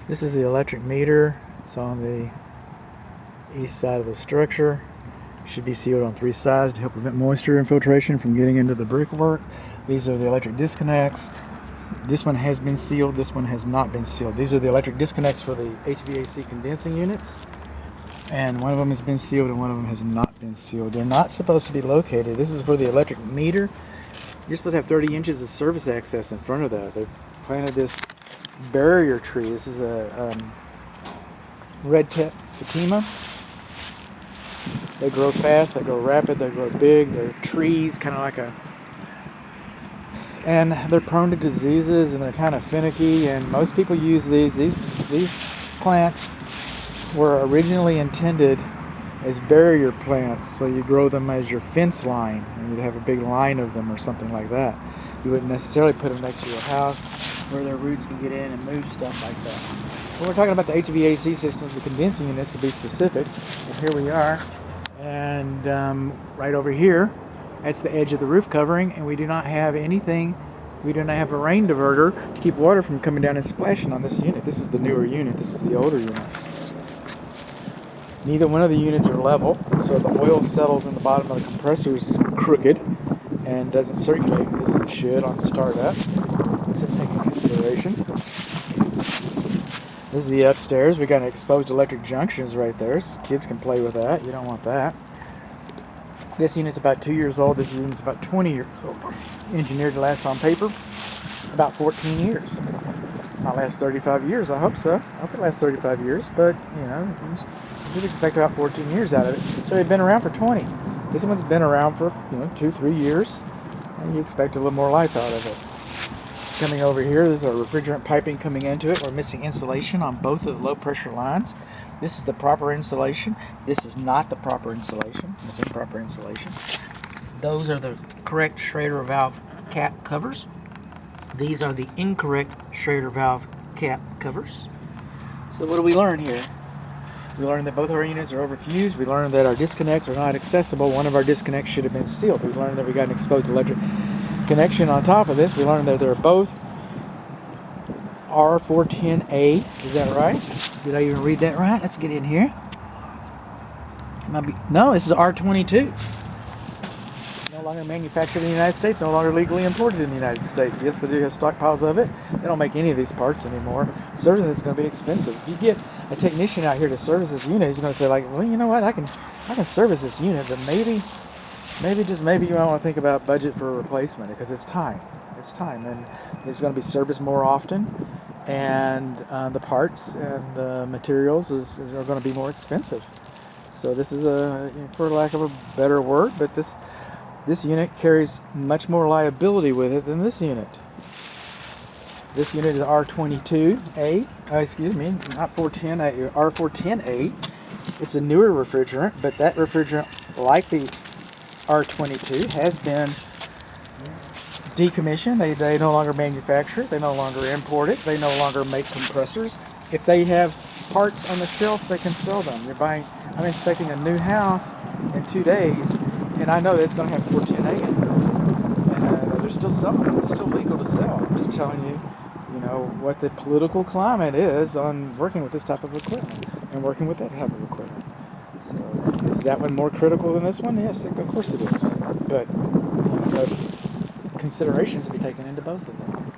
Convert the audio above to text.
This is the electric meter. It's on the east side of the structure. It should be sealed on 3 sides to help prevent moisture infiltration from getting into the brickwork. These are the electric disconnects. This one has been sealed, this one has not been sealed. These are the electric disconnects for the HVAC condensing units. And one of them has been sealed and one of them has not been sealed. They're not supposed to be located. This is for the electric meter. You're supposed to have 30 inches of service access in front of that. They've planted this barrier tree. This is a red tip Fatima. They grow fast, they grow rapid, they grow big. They're trees, kind of like and they're prone to diseases and they're kind of finicky, and most people use these plants were originally intended as barrier plants, so you grow them as your fence line and you'd have a big line of them or something like that. You wouldn't necessarily put them next to your house where their roots can get in and move stuff like that. When we're talking about the HVAC systems, the condensing units to be specific, and here we are, and right over here, that's the edge of the roof covering, and we do not have anything. We do not have a rain diverter to keep water from coming down and splashing on this unit. This is the newer unit. This is the older unit. Neither one of the units are level, so the oil settles in the bottom of the compressors crooked and doesn't circulate as it should on startup. So take into consideration. This is the upstairs. We got exposed electric junctions right there, so kids can play with that. You don't want that. This unit's about 2 years old. This unit's about 20 years old. Engineered to last on paper about 14 years. Not last 35 years, I hope so. I hope it lasts 35 years, but you know, you should expect about 14 years out of it. So they've been around for 20. This one's been around for 2-3 years, and you expect a little more life out of it. Coming over here, there's a refrigerant piping coming into it. We're missing insulation on both of the low pressure lines. This is the proper insulation. This is not the proper insulation. It's improper insulation. Those are the correct Schrader valve cap covers. These are the incorrect Schrader valve cap covers. So what do we learn here? We learned that both our units are overfused. We learned that our disconnects are not accessible. One of our disconnects should have been sealed. We learned that we got an exposed electric connection on top of this. We learned that they're both R410A. Is that right? Did I even read that right? Let's get in here. No, this is R22. It's no longer manufactured in the United States, no longer legally imported in the United States. Yes, they do have stockpiles of it. They don't make any of these parts anymore. Servicing is going to be expensive. If you get a technician out here to service this unit, he's going to say, like, well, you know what, I can service this unit, but maybe just maybe you might want to think about budget for a replacement, because it's time. It's time, and it's going to be serviced more often, and the parts and the materials are going to be more expensive. So this is for lack of a better word, but this unit carries much more liability with it than this unit. This unit is R22A, excuse me, not 410A, R410A. It's a newer refrigerant, but that refrigerant, like the R22, has been decommissioned. They no longer manufacture it. They no longer import it. They no longer make compressors. If they have parts on the shelf, they can sell them. I'm inspecting a new house in 2 days, and I know that it's going to have 410A in it. And they're still selling it. It's still legal to sell. I'm just telling you, what the political climate is on working with this type of equipment and working with that type of equipment. So is that one more critical than this one? Yes, of course it is. But considerations to be taken into both of them.